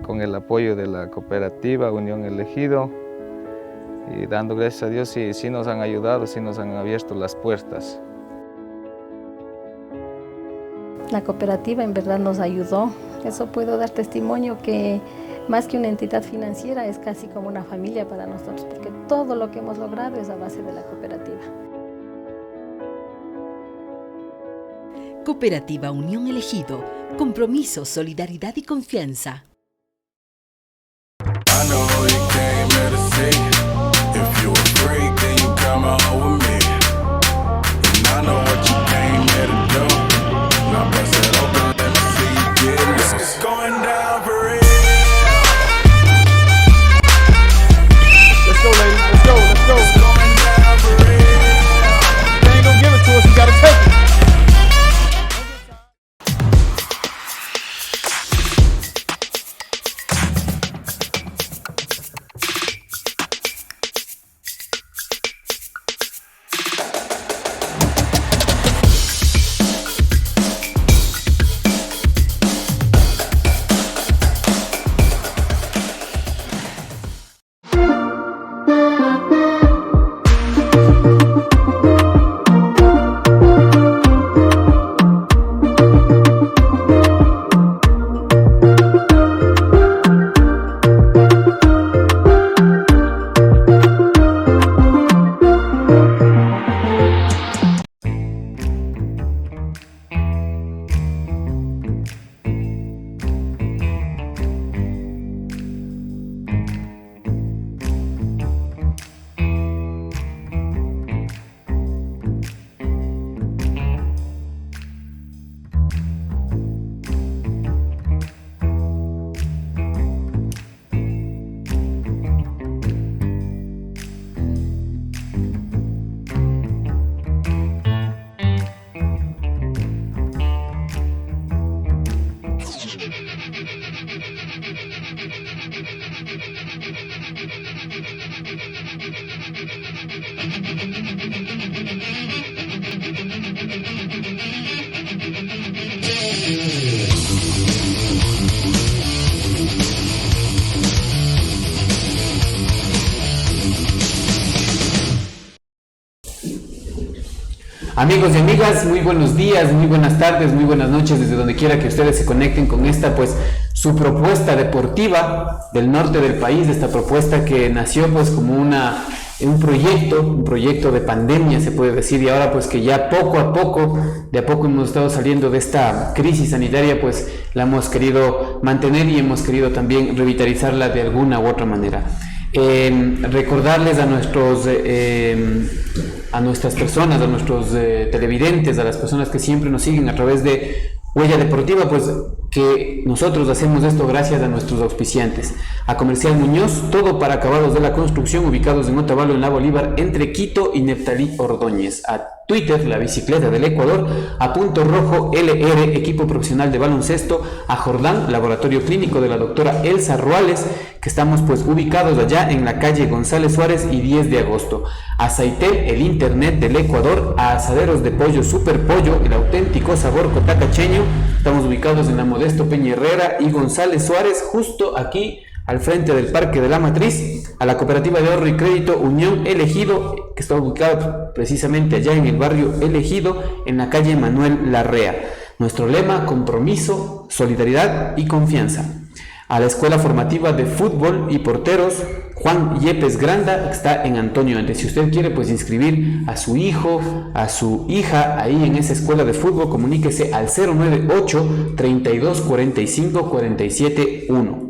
con el apoyo de la cooperativa Unión Elegido, y dando gracias a Dios, sí nos han ayudado, sí nos han abierto las puertas. La cooperativa en verdad nos ayudó. Eso puedo dar testimonio que más que una entidad financiera es casi como una familia para nosotros, porque todo lo que hemos logrado es a base de la cooperativa. Cooperativa Unión Elegido, compromiso, solidaridad y confianza. Amigos y amigas, muy buenos días, muy buenas tardes, muy buenas noches, desde donde quiera que ustedes se conecten con esta, pues, su propuesta deportiva del norte del país, esta propuesta que nació, pues, como un proyecto de pandemia, se puede decir, y ahora, pues, que ya poco a poco, de a poco hemos estado saliendo de esta crisis sanitaria, pues, la hemos querido mantener y hemos querido también revitalizarla de alguna u otra manera. Recordarles a nuestras personas, a nuestros televidentes, a las personas que siempre nos siguen a través de Huella Deportiva, pues que nosotros hacemos esto gracias a nuestros auspiciantes. A Comercial Muñoz, todo para acabados de la construcción, ubicados en Otavalo, en la Bolívar, entre Quito y Neftalí Ordóñez. A Twitter, la bicicleta del Ecuador. A Punto Rojo LR, equipo profesional de baloncesto. A Jordán, laboratorio clínico de la doctora Elsa Ruales, que estamos pues ubicados allá en la calle González Suárez y 10 de agosto. A Saitel, el internet del Ecuador. A Asaderos de Pollo Super Pollo, el auténtico sabor cotacacheño. Estamos ubicados en la Modesto Peña Herrera y González Suárez, justo aquí al frente del Parque de la Matriz. A la Cooperativa de Ahorro y Crédito Unión Elegido, que está ubicado precisamente allá en el barrio Elegido, en la calle Manuel Larrea. Nuestro lema: compromiso, solidaridad y confianza. A la Escuela Formativa de Fútbol y Porteros Juan Yepes Granda, que está en Antonio Andes. Si usted quiere pues inscribir a su hijo, a su hija ahí en esa escuela de fútbol, comuníquese al 098 32 45 47 1.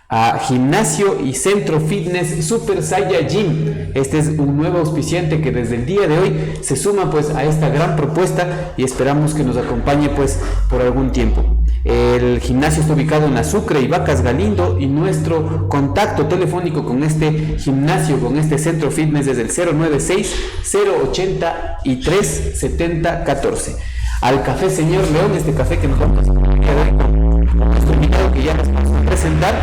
A Gimnasio y Centro Fitness Super Saya Gym. Este es un nuevo auspiciante que desde el día de hoy se suma pues a esta gran propuesta y esperamos que nos acompañe pues por algún tiempo. El gimnasio está ubicado en Sucre y Vacas Galindo, y nuestro contacto telefónico con este gimnasio, con este centro fitness, es el 096-083-7014. Al Café Señor León, este café que nos vamos a con nuestro invitado que ya nos vamos a presentar,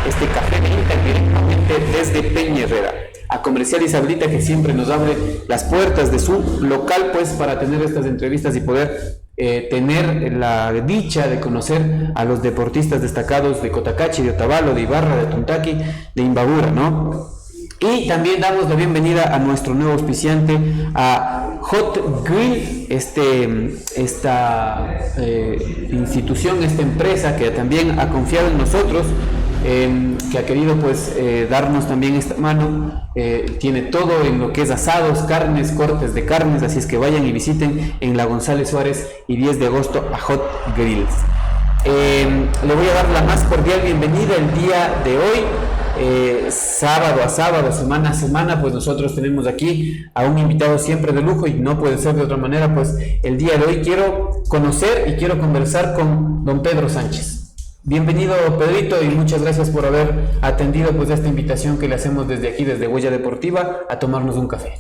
este café directamente desde Peña Herrera. A Comercial Isabelita, que siempre nos abre las puertas de su local pues para tener estas entrevistas y poder tener la dicha de conocer a los deportistas destacados de Cotacachi, de Otavalo, de Ibarra, de Tontaki, de Imbabura, ¿no? Y también damos la bienvenida a nuestro nuevo auspiciante, a Hot Grill, esta institución, esta empresa que también ha confiado en nosotros, que ha querido pues darnos también esta mano. Tiene todo en lo que es asados, carnes, cortes de carnes, así es que vayan y visiten en la González Suárez y 10 de agosto a Hot Grills. Le voy a dar la más cordial bienvenida el día de hoy, sábado a sábado, semana a semana, pues nosotros tenemos aquí a un invitado siempre de lujo y no puede ser de otra manera. Pues el día de hoy quiero conocer y quiero conversar con don Pedro Sánchez. Bienvenido, Pedrito, y muchas gracias por haber atendido pues esta invitación que le hacemos desde aquí, desde Huella Deportiva, a tomarnos un café.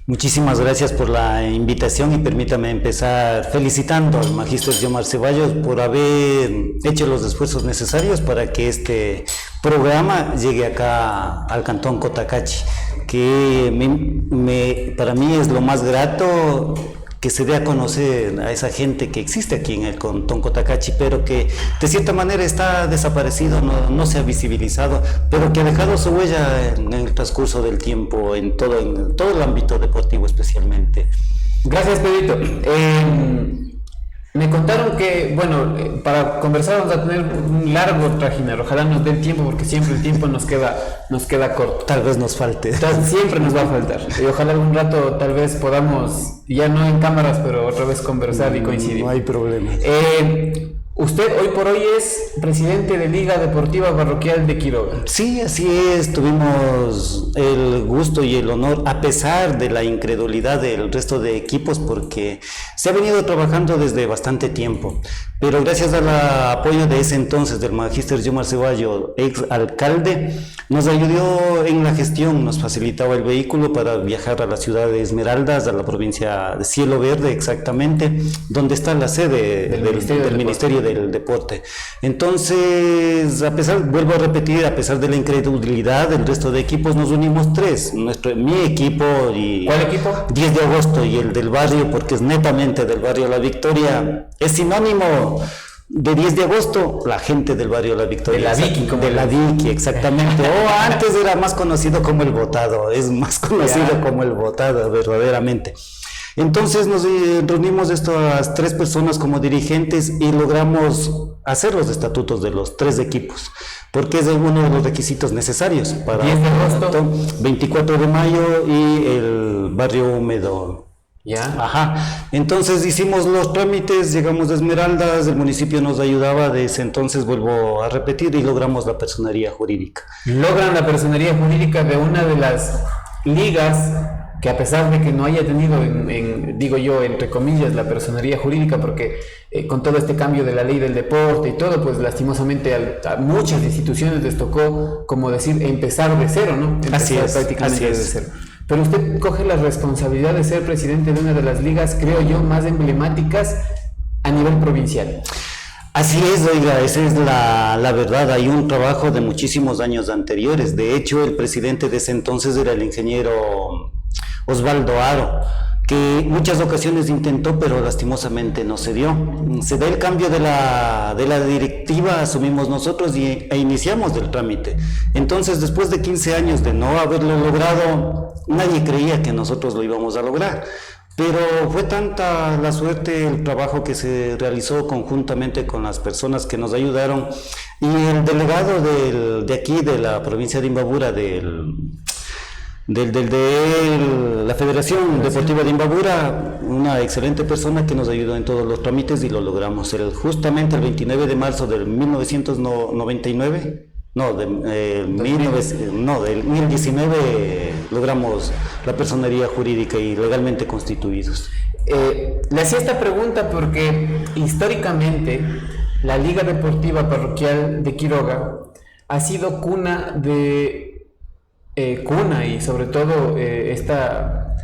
Muchísimas gracias por la invitación y permítame empezar felicitando al Magíster Yomar Ceballos por haber hecho los esfuerzos necesarios para que este programa llegue acá al Cantón Cotacachi, que para mí es lo más grato que se dé a conocer a esa gente que existe aquí en el Cantón Cotacachi, pero que de cierta manera está desaparecido, no se ha visibilizado, pero que ha dejado su huella en el transcurso del tiempo, en todo el ámbito deportivo especialmente. Gracias, Pedrito. Me contaron que, bueno, para conversar vamos a tener un largo trajinar, ojalá nos dé el tiempo porque siempre el tiempo nos queda corto. Tal vez nos falte. Siempre nos va a faltar. Y ojalá algún rato tal vez podamos, ya no en cámaras, pero otra vez conversar y coincidir. No hay problema. Usted hoy por hoy es presidente de Liga Deportiva Parroquial de Quiroga. Sí, así es, tuvimos el gusto y el honor, a pesar de la incredulidad del resto de equipos, porque se ha venido trabajando desde bastante tiempo, pero gracias al apoyo de ese entonces del Magíster Yomar Ceballos, ex alcalde, nos ayudó en la gestión, nos facilitaba el vehículo para viajar a la ciudad de Esmeraldas, a la provincia de Cielo Verde exactamente, donde está la sede del Ministerio del Deporte. Entonces, vuelvo a repetir, a pesar de la incredulidad del resto de equipos, nos unimos tres, mi equipo y... ¿Cuál equipo? 10 de agosto y el del barrio, porque es netamente del barrio La Victoria, es sinónimo de 10 de agosto, la gente del barrio La Victoria. De la Vicky, exactamente. O antes era más conocido como el Votado, es más conocido como el Votado, verdaderamente. Entonces nos reunimos estas tres personas como dirigentes y logramos hacer los estatutos de los tres equipos, porque es uno de los requisitos necesarios para 10 de agosto, 24 de mayo y el barrio húmedo. Ya. Ajá. Entonces hicimos los trámites, llegamos a Esmeraldas, el municipio nos ayudaba, de ese entonces vuelvo a repetir, y logramos la personería jurídica. Logran la personería jurídica de una de las ligas que, a pesar de que no haya tenido, digo yo, entre comillas, la personería jurídica, porque con todo este cambio de la ley del deporte y todo, pues lastimosamente a muchas instituciones les tocó, como decir, empezar de cero, ¿no? Así es, prácticamente de cero. Pero usted coge la responsabilidad de ser presidente de una de las ligas, creo yo, más emblemáticas a nivel provincial. Así es, oiga, esa es la verdad. Hay un trabajo de muchísimos años anteriores. De hecho, el presidente de ese entonces era el ingeniero Osvaldo Aro, que muchas ocasiones intentó, pero lastimosamente no se dio. Se da el cambio de la directiva, asumimos nosotros e iniciamos el trámite. Entonces, después de 15 años de no haberlo logrado, nadie creía que nosotros lo íbamos a lograr. Pero fue tanta la suerte, el trabajo que se realizó conjuntamente con las personas que nos ayudaron, y el delegado de aquí, de la provincia de Imbabura, de la Federación Deportiva de Imbabura, una excelente persona que nos ayudó en todos los trámites y lo logramos. Justamente el 29 de marzo del 1999, del 2019 logramos la personería jurídica y legalmente constituidos. Le hacía esta pregunta porque históricamente la Liga Deportiva Parroquial de Quiroga ha sido cuna y sobre todo esta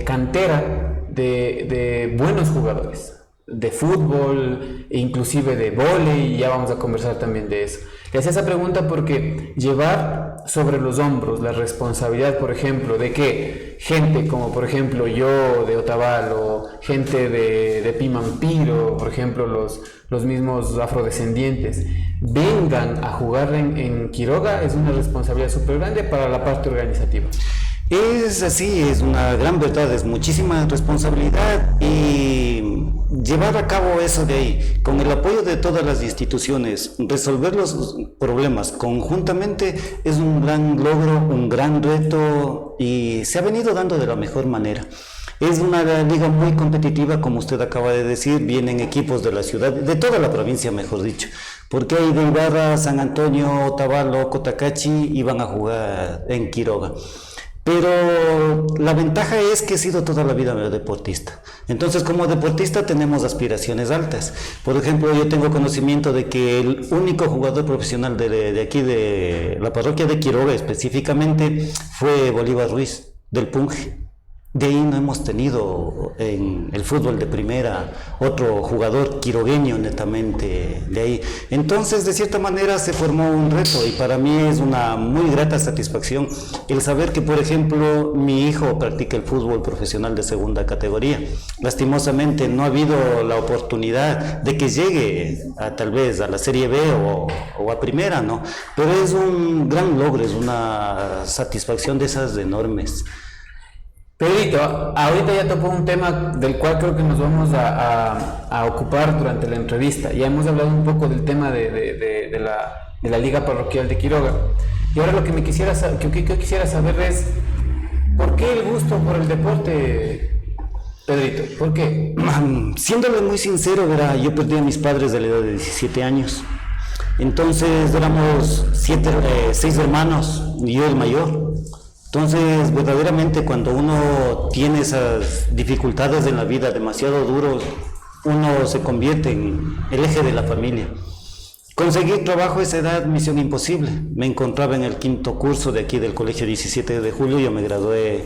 cantera de buenos jugadores de fútbol e inclusive de vóley, y ya vamos a conversar también de eso. Le hacía esa pregunta porque llevar sobre los hombros la responsabilidad, por ejemplo, de que gente como, por ejemplo, yo de Otavalo, gente de Pimampiro, por ejemplo, los mismos afrodescendientes, vengan a jugar en Quiroga, es una responsabilidad súper grande para la parte organizativa. Es así, es una gran verdad, es muchísima responsabilidad y llevar a cabo eso de ahí, con el apoyo de todas las instituciones, resolver los problemas conjuntamente es un gran logro, un gran reto y se ha venido dando de la mejor manera. Es una liga muy competitiva, como usted acaba de decir, vienen equipos de la ciudad, de toda la provincia mejor dicho, porque hay de Ibarra, San Antonio, Otavalo, Cotacachi y van a jugar en Quiroga. Pero la ventaja es que he sido toda la vida deportista. Entonces, como deportista tenemos aspiraciones altas. Por ejemplo, yo tengo conocimiento de que el único jugador profesional de aquí, de la parroquia de Quiroga específicamente, fue Bolívar Ruiz, del Punje. De ahí no hemos tenido en el fútbol de primera otro jugador quirogueño netamente de ahí. Entonces, de cierta manera se formó un reto y para mí es una muy grata satisfacción el saber que, por ejemplo, mi hijo practica el fútbol profesional de segunda categoría. Lastimosamente no ha habido la oportunidad de que llegue tal vez a la Serie B o a primera, ¿no? Pero es un gran logro, es una satisfacción de esas enormes. Pedrito, ahorita ya tocó un tema del cual creo que nos vamos a ocupar durante la entrevista. Ya hemos hablado un poco del tema de la Liga Parroquial de Quiroga. Y ahora lo que quisiera saber es, ¿por qué el gusto por el deporte, Pedrito? ¿Por qué? Siéndole muy sincero, verá, yo perdí a mis padres de la edad de 17 años. Entonces éramos 6 hermanos y yo el mayor. Entonces, verdaderamente cuando uno tiene esas dificultades en la vida demasiado duros, uno se convierte en el eje de la familia. Conseguir trabajo a esa edad, misión imposible. Me encontraba en el 5º curso de aquí del Colegio 17 de Julio, yo me gradué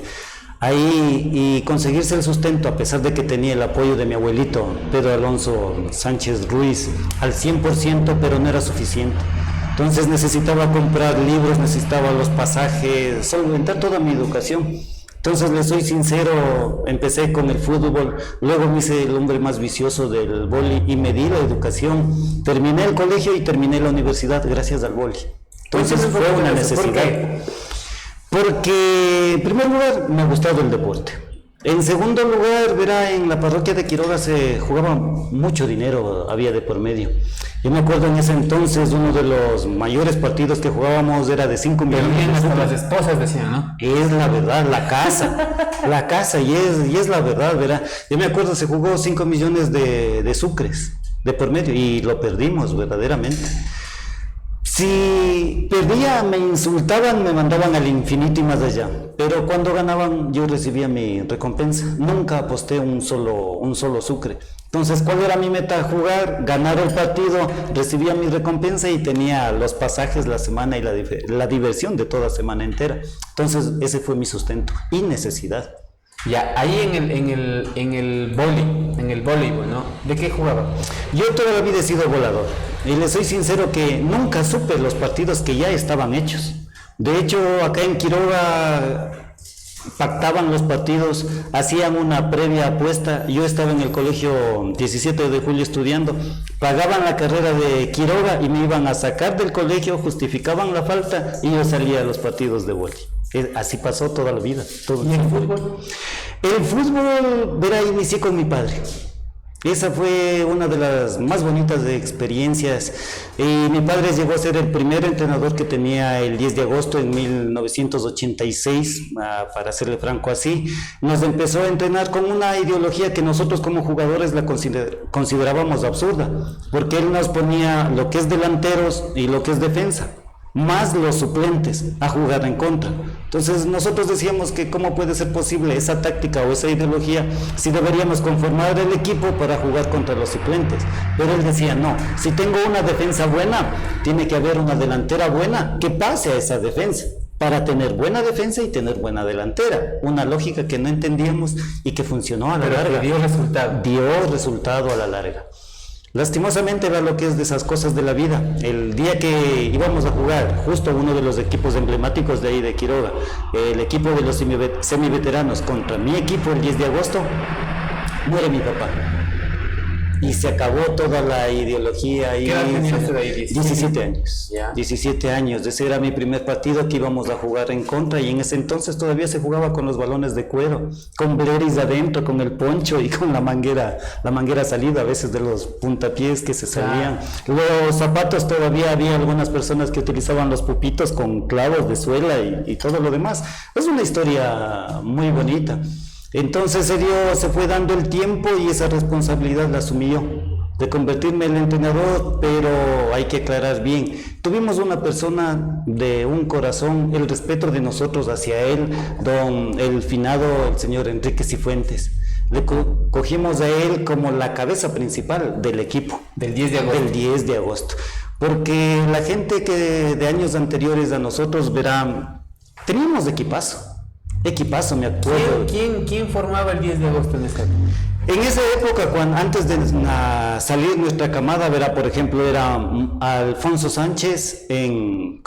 ahí y conseguirse el sustento, a pesar de que tenía el apoyo de mi abuelito, Pedro Alonso Sánchez Ruiz, al 100%, pero no era suficiente. Entonces necesitaba comprar libros, necesitaba los pasajes, solventar toda mi educación. Entonces, les soy sincero, empecé con el fútbol, luego me hice el hombre más vicioso del vóley y me di la educación. Terminé el colegio y terminé la universidad gracias al vóley. Entonces fue una necesidad. Porque, en primer lugar, me ha gustado el deporte. En segundo lugar, verá, en la parroquia de Quiroga se jugaba mucho dinero, había de por medio. Yo me acuerdo en ese entonces, uno de los mayores partidos que jugábamos era de 5 millones. Hasta las esposas decían, ¿no? Es la verdad, la casa, y es la verdad, verá. Yo me acuerdo, se jugó 5 millones de sucres de por medio y lo perdimos verdaderamente. Si perdía, me insultaban, me mandaban al infinito y más allá. Pero cuando ganaban, yo recibía mi recompensa. Nunca aposté un solo sucre. Entonces, ¿cuál era mi meta? Jugar, ganar el partido, recibía mi recompensa y tenía los pasajes la semana y la diversión de toda semana entera. Entonces, ese fue mi sustento y necesidad. Ya, ahí en el voleibol, ¿no? ¿De qué jugaba? Yo toda la vida he sido volador y les soy sincero que nunca supe los partidos que ya estaban hechos. De hecho, acá en Quiroga pactaban los partidos, hacían una previa apuesta. Yo estaba en el colegio 17 de julio estudiando, pagaban la carrera de Quiroga y me iban a sacar del colegio, justificaban la falta y yo salía a los partidos de vóley. Así pasó toda la vida. ¿Y el fútbol? El fútbol, verá, inicié con mi padre. Esa fue una de las más bonitas de experiencias. Mi padre llegó a ser el primer entrenador que tenía el 10 de agosto en 1986, para serle franco así. Nos empezó a entrenar con una ideología que nosotros como jugadores la considerábamos absurda, porque él nos ponía lo que es delanteros y lo que es defensa, más los suplentes a jugar en contra. Entonces nosotros decíamos que cómo puede ser posible esa táctica o esa ideología si deberíamos conformar el equipo para jugar contra los suplentes. Pero él decía, no, si tengo una defensa buena, tiene que haber una delantera buena que pase a esa defensa, para tener buena defensa y tener buena delantera. Una lógica que no entendíamos y que funcionó a la larga. Dio resultado. Dio resultado a la larga. Lastimosamente era lo que es de esas cosas de la vida. El día que íbamos a jugar, justo uno de los equipos emblemáticos de ahí de Quiroga, el equipo de los semiveteranos contra mi equipo el 10 de agosto, muere mi papá. Y se acabó toda la ideología. ¿Qué edad tenía usted ahí? 17 años. Ya. 17 años. Ese era mi primer partido que íbamos a jugar en contra, y en ese entonces todavía se jugaba con los balones de cuero, con bleris adentro, con el poncho y con la manguera salida a veces de los puntapiés que se salían. Los zapatos todavía había algunas personas que utilizaban los pupitos con clavos de suela y todo lo demás. Es una historia muy bonita. Entonces se fue dando el tiempo y esa responsabilidad la asumí yo, de convertirme en el entrenador, pero hay que aclarar bien. Tuvimos una persona de un corazón, el respeto de nosotros hacia él, el finado, el señor Enrique Cifuentes. Le cogimos a él como la cabeza principal del equipo. Del 10 de agosto. Del 10 de agosto. Porque la gente que de años anteriores a nosotros verá, teníamos equipazo, me acuerdo. ¿Quién formaba el 10 de agosto en esta época? En esa época, antes de salir nuestra camada, verá, por ejemplo, era Alfonso Sánchez en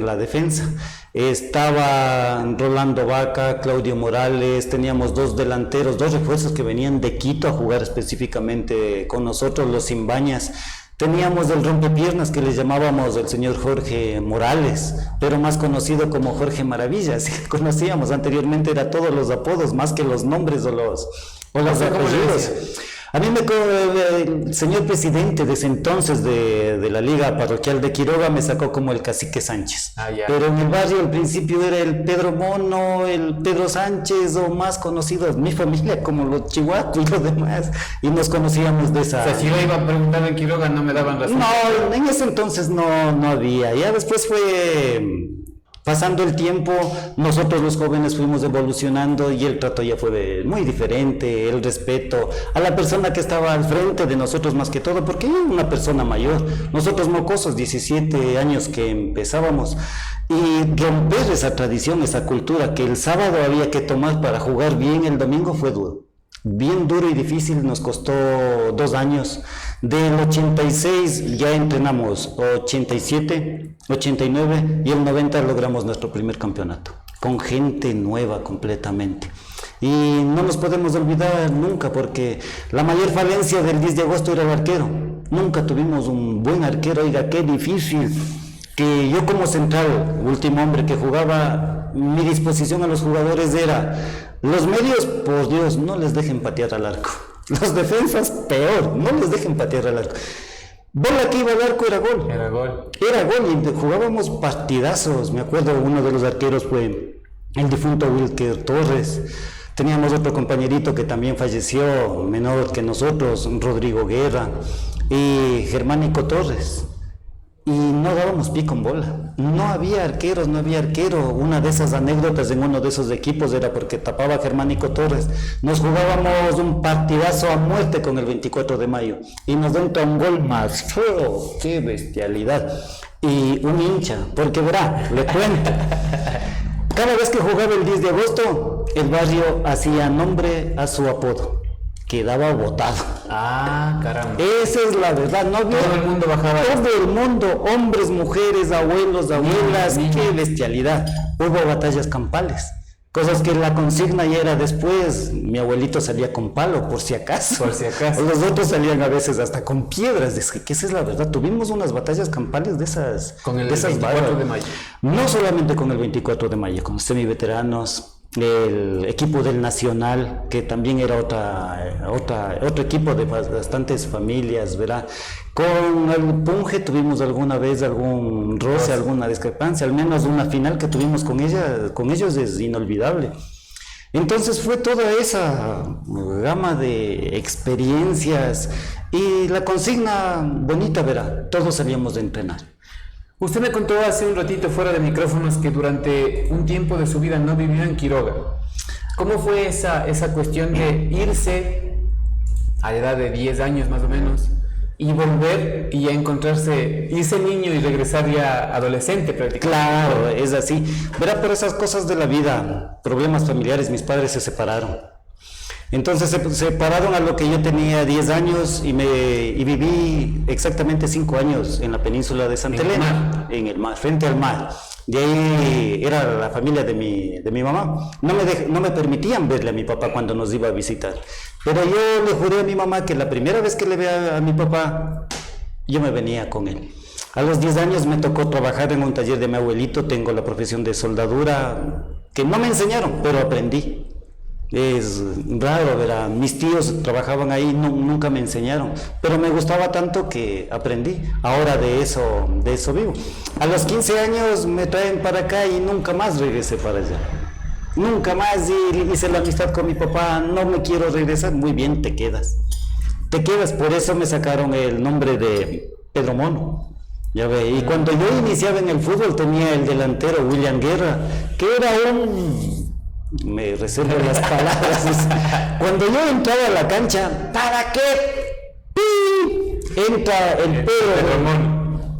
la defensa. Estaba Rolando Vaca, Claudio Morales, teníamos dos delanteros, dos refuerzos que venían de Quito a jugar específicamente con nosotros, los Simbañas. Teníamos el rompepiernas que le llamábamos el señor Jorge Morales, pero más conocido como Jorge Maravillas. Conocíamos anteriormente, era todos los apodos más que los nombres o los apellidos. A mí el señor presidente de ese entonces de la Liga Parroquial de Quiroga me sacó como el Cacique Sánchez. Pero en el barrio al principio era el Pedro Mono, el Pedro Sánchez, o más conocidos, mi familia, como los Chihuahuas y los demás, y nos conocíamos de esa... O sea, si yo iba a preguntar en Quiroga no me daban razón. No, en ese entonces no había. Ya después fue... Pasando el tiempo, nosotros los jóvenes fuimos evolucionando y el trato ya fue muy diferente, el respeto a la persona que estaba al frente de nosotros más que todo, porque era una persona mayor. Nosotros mocosos, 17 años que empezábamos, y romper esa tradición, esa cultura que el sábado había que tomar para jugar bien, el domingo fue duro. Bien duro y difícil, nos costó 2 años. Del 86 ya entrenamos 87, 89 y el 90 logramos nuestro primer campeonato, con gente nueva completamente. Y no nos podemos olvidar nunca, porque la mayor falencia del 10 de agosto era el arquero. Nunca tuvimos un buen arquero, oiga, qué difícil. Que yo como central, último hombre que jugaba, mi disposición a los jugadores era: los medios, por Dios, no les dejen patear al arco. Los defensas, peor, no les dejen patear al arco. Bola que iba al arco era gol. Era gol. Era gol y jugábamos partidazos. Me acuerdo, uno de los arqueros fue el difunto Wilker Torres. Teníamos otro compañerito que también falleció, menor que nosotros, Rodrigo Guerra, y Germánico Torres. Y no dábamos pie con bola, no había arqueros. Una de esas anécdotas en uno de esos equipos era porque tapaba a Germánico Torres. Nos jugábamos un partidazo a muerte con el 24 de mayo y nos entra un gol más feo, qué bestialidad. Y un hincha, porque verá, le cuento, cada vez que jugaba el 10 de agosto, el barrio hacía nombre a su apodo. Quedaba botado. Ah, caramba. Esa es la verdad, no había... Todo el mundo bajaba. Todo el mundo, hombres, mujeres, abuelos, abuelas, qué bestialidad. Hubo batallas campales, cosas que la consigna ya era después. Mi abuelito salía con palo, por si acaso. Por si acaso. Los otros salían a veces hasta con piedras. Es que esa es la verdad. Tuvimos unas batallas campales de esas... Con el de esas 24 de mayo. No solamente con el 24 de mayo, con semiveteranos, el equipo del Nacional, que también era otro equipo de bastantes familias, ¿verdad? Con el Punje tuvimos alguna vez algún roce, alguna discrepancia, al menos una final que tuvimos con ellos es inolvidable. Entonces fue toda esa gama de experiencias y la consigna bonita, ¿verdad? Todos salíamos de entrenar. Usted me contó hace un ratito fuera de micrófonos que durante un tiempo de su vida no vivió en Quiroga. ¿Cómo fue esa cuestión de irse a la edad de 10 años más o menos y volver y ya encontrarse, irse niño y regresar ya adolescente prácticamente? Claro, es así. Verá, por esas cosas de la vida, problemas familiares, mis padres se separaron. Entonces se separaron a lo que yo tenía 10 años y viví exactamente 5 años en la península de Santa Elena, en el mar, frente al mar. De ahí era la familia de mi mamá. No me permitían verle a mi papá cuando nos iba a visitar. Pero yo le juré a mi mamá que la primera vez que le vea a mi papá, yo me venía con él. A los 10 años me tocó trabajar en un taller de mi abuelito. Tengo la profesión de soldadura, que no me enseñaron, pero aprendí. Es raro, ¿verdad? Mis tíos trabajaban ahí, nunca me enseñaron, pero me gustaba tanto que aprendí. Ahora de eso vivo. A los 15 años me traen para acá y nunca más regresé para allá. Nunca más, y hice la amistad con mi papá. No me quiero regresar. Muy bien, te quedas. Por eso me sacaron el nombre de Pedro Mono. Ya ve, y cuando yo iniciaba en el fútbol tenía el delantero William Guerra, que era me reservo las palabras. Cuando yo entraba a la cancha, ¿para qué? ¡Pi! Entra el Pedro.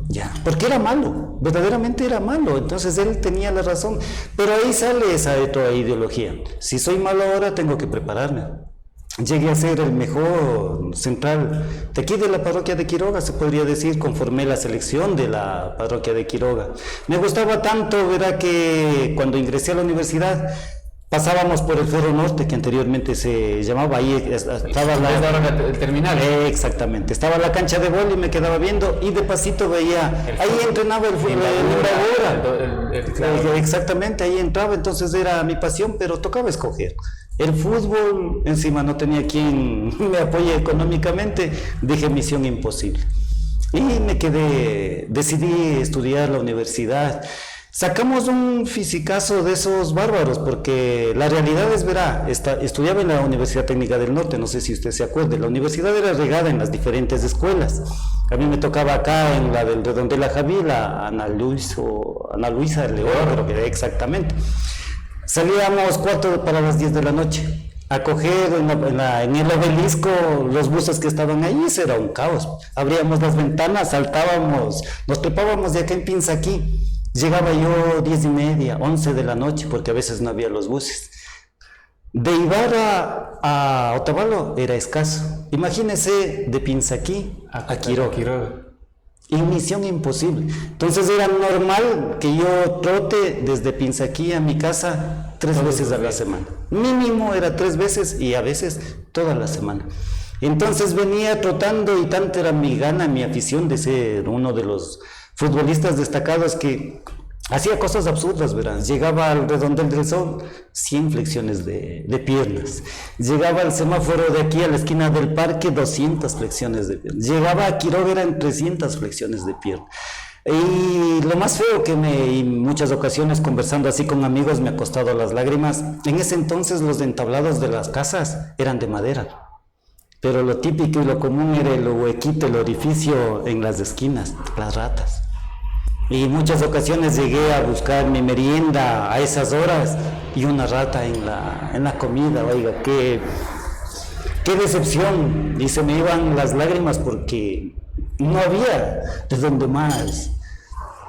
Ya, porque era malo, verdaderamente era malo. Entonces él tenía la razón. Pero ahí sale esa otra ideología. Si soy malo ahora, tengo que prepararme. Llegué a ser el mejor central de aquí de la parroquia de Quiroga, se podría decir. Conformé la selección de la parroquia de Quiroga. Me gustaba tanto, verá, que cuando ingresé a la universidad pasábamos por el Ferro Norte, que anteriormente se llamaba, ahí estaba el terminal. Exactamente, estaba la cancha de vóley y me quedaba viendo, y de pasito veía, ahí entrenaba el fútbol, exactamente, ahí entraba. Entonces era mi pasión, pero tocaba escoger. El fútbol, encima no tenía quien me apoye económicamente, dije misión imposible. Y decidí estudiar la universidad. Sacamos un fisicazo de esos bárbaros, porque la realidad es, verá, estudiaba en la Universidad Técnica del Norte, no sé si usted se acuerde. La universidad era regada en las diferentes escuelas. A mí me tocaba acá en la del Redondel la Javila, Ana Luisa León, creo que exactamente. Salíamos 4 para las 10 de la noche a coger en el obelisco los buses que estaban ahí. Eso era un caos. Abríamos las ventanas, saltábamos, nos trepábamos de acá en Pinzaquí. Llegaba yo 10:30, 11 de la noche, porque a veces no había los buses. De Ibarra a Otavalo era escaso. Imagínese de Pinzaquí a Quiroga. Y misión imposible. Entonces era normal que yo trote desde Pinzaquí a mi casa 3 veces a la semana. Mínimo era 3 veces, y a veces toda la semana. Entonces venía trotando, y tanto era mi gana, mi afición de ser uno de los futbolistas destacados, que hacía cosas absurdas, verán. Llegaba al Redondel del Sol, 100 flexiones de piernas. Llegaba al semáforo de aquí a la esquina del parque, 200 flexiones de piernas. Llegaba a Quiroga, eran 300 flexiones de piernas. Y lo más feo que en muchas ocasiones conversando así con amigos me ha costado las lágrimas. En ese entonces los entablados de las casas eran de madera, pero lo típico y lo común era el huequito, el orificio en las esquinas, las ratas. Y en muchas ocasiones llegué a buscar mi merienda a esas horas y una rata en la comida. Oiga, qué decepción. Y se me iban las lágrimas, porque no había de dónde más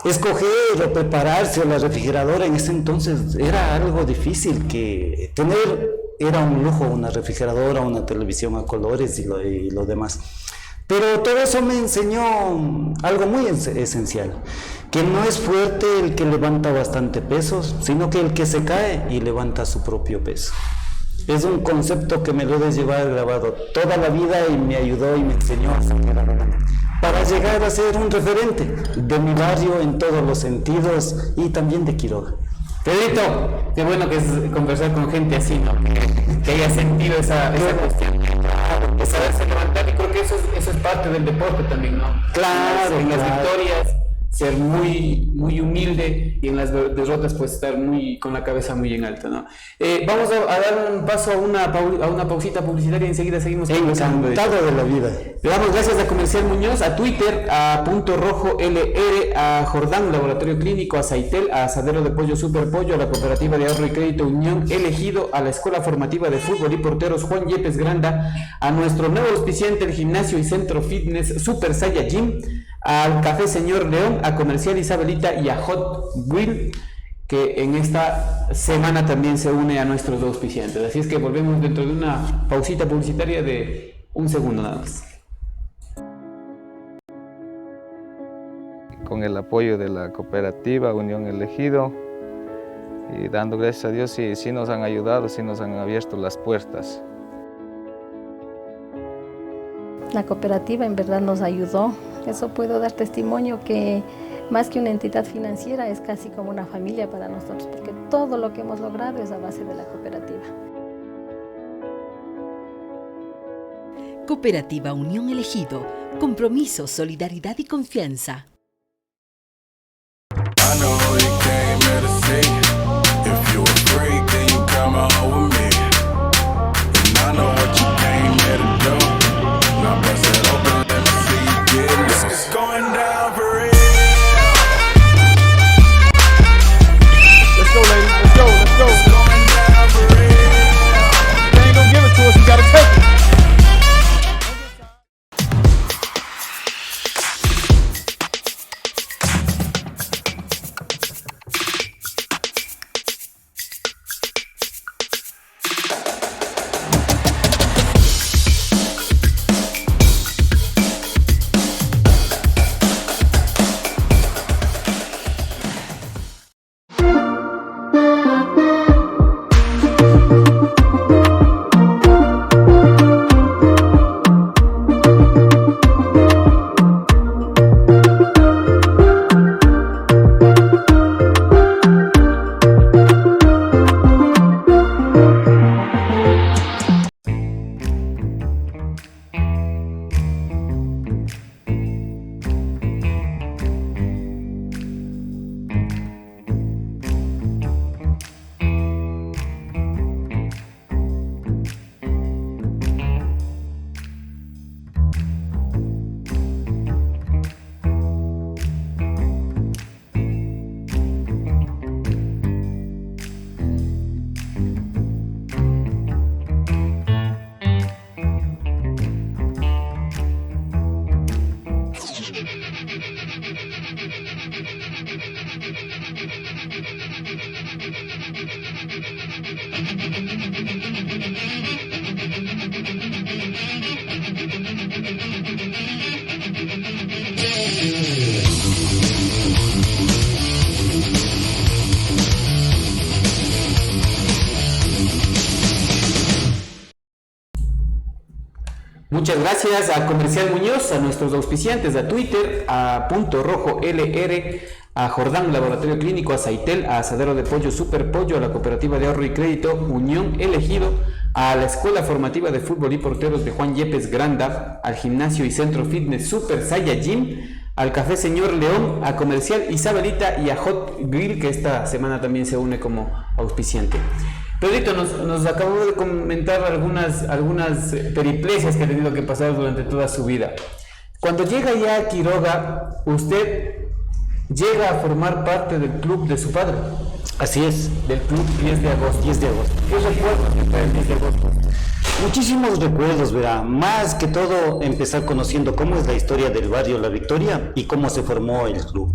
escoger o prepararse. O la refrigeradora en ese entonces era algo difícil, que tener era un lujo, una refrigeradora, una televisión a colores y lo demás. Pero todo eso me enseñó algo muy esencial, que no es fuerte el que levanta bastante pesos, sino que el que se cae y levanta su propio peso. Es un concepto que me lo he llevado grabado toda la vida, y me ayudó y me enseñó a salir adelante, para llegar a ser un referente de mi barrio en todos los sentidos, y también de Quiroga. Pedrito, qué bueno que es conversar con gente así, ¿no? Que haya sentido esa cuestión, de saberse levantar. Y creo que eso es parte del deporte también, ¿no? Claro, en las victorias ser muy, muy humilde, y en las derrotas pues estar con la cabeza muy en alto, ¿no? Vamos a dar un paso a una pausita publicitaria, y enseguida seguimos conversando. Encantado de la vida. Le damos gracias a Comercial Muñoz, a Twitter, a @RojoLR, a Jordán Laboratorio Clínico, a Saitel, a Asadero de Pollo Super Pollo, a la Cooperativa de Ahorro y Crédito Unión Elegido, a la Escuela Formativa de Fútbol y Porteros Juan Yepes Granda, a nuestro nuevo auspiciante, el Gimnasio y Centro Fitness Super Saya Gym, al Café Señor León, a Comercial Isabelita y a Hot Grill, que en esta semana también se une a nuestros auspiciantes. Así es que volvemos dentro de una pausita publicitaria de un segundo nada más. Con el apoyo de la cooperativa Unión Elegido y dando gracias a Dios, sí nos han ayudado, sí nos han abierto las puertas. La cooperativa en verdad nos ayudó. Eso puedo dar testimonio que más que una entidad financiera es casi como una familia para nosotros, porque todo lo que hemos logrado es a base de la cooperativa. Cooperativa Unión Elegido. Compromiso, solidaridad y confianza. I know you came here to see. If you a freak, then you come on with me. And I know what you came here to do. Now bust it open, let me see you get loose. It's going down for real. Let's go, ladies. Let's go. Let's go. It's going down for real. They ain't gonna give it to us. We gotta take it. Muchas gracias a Comercial Muñoz, a nuestros auspiciantes, a Twitter, a Punto Rojo LR, a Jordán Laboratorio Clínico, a Saitel, a Asadero de Pollo Super Pollo, a la Cooperativa de Ahorro y Crédito Unión Elegido, a la Escuela Formativa de Fútbol y Porteros de Juan Yepes Granda, al Gimnasio y Centro Fitness Super Saya Gym, al Café Señor León, a Comercial Isabelita y a Hot Grill, que esta semana también se une como auspiciante. Pedrito nos acabó de comentar algunas periplecias que ha tenido que pasar durante toda su vida. Cuando llega ya a Quiroga, usted llega a formar parte del club de su padre. Así es. Del club 10 de agosto. 10 de agosto. ¿Qué recuerdos del 10 de agosto? Muchísimos recuerdos, verá. Más que todo, empezar conociendo cómo es la historia del barrio La Victoria y cómo se formó el club.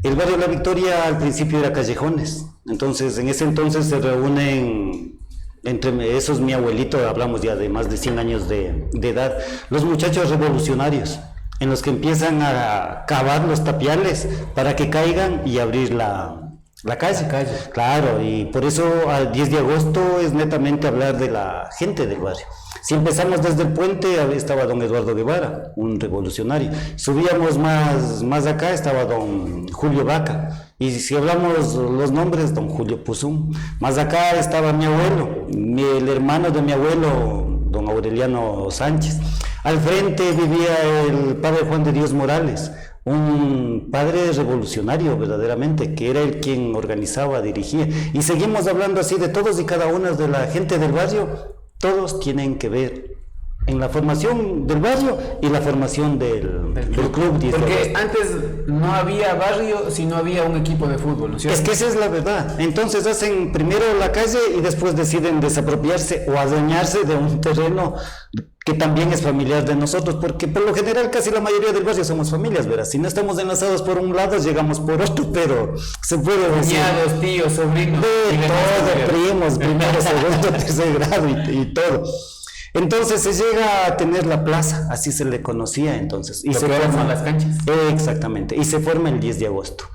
El barrio La Victoria al principio era callejones. Entonces, en ese entonces se reúnen, entre esos mi abuelito, hablamos ya de más de 100 años de edad, los muchachos revolucionarios, en los que empiezan a cavar los tapiales para que caigan y abrir la calle. Claro, y por eso al 10 de agosto es netamente hablar de la gente del barrio. Si empezamos desde el puente, estaba don Eduardo Guevara, un revolucionario. Subíamos más acá, estaba don Julio Vaca. Y si hablamos los nombres, don Julio Puzún. Más acá estaba mi abuelo, el hermano de mi abuelo, don Aureliano Sánchez. Al frente vivía el padre Juan de Dios Morales, un padre revolucionario verdaderamente, que era el quien organizaba, dirigía. Y seguimos hablando así de todos y cada una de la gente del barrio. Todos tienen que ver en la formación del barrio y la formación del club 10 de agosto. Porque antes no había barrio, sino había un equipo de fútbol, ¿no es cierto? Es que esa es la verdad. Entonces hacen primero la calle y después deciden desapropiarse o adueñarse de un terreno que también es familiar de nosotros, porque por lo general casi la mayoría del barrio somos familias, ¿verdad? Si no estamos enlazados por un lado, llegamos por otro, pero se puede decir... Cuñados, tíos, sobrinos. De todo, primos, primero, segundo, tercer grado y todo. Entonces se llega a tener la plaza, así se le conocía entonces. Y Lo se que ahora forma son las canchas. Exactamente, y se forma el 10 de agosto.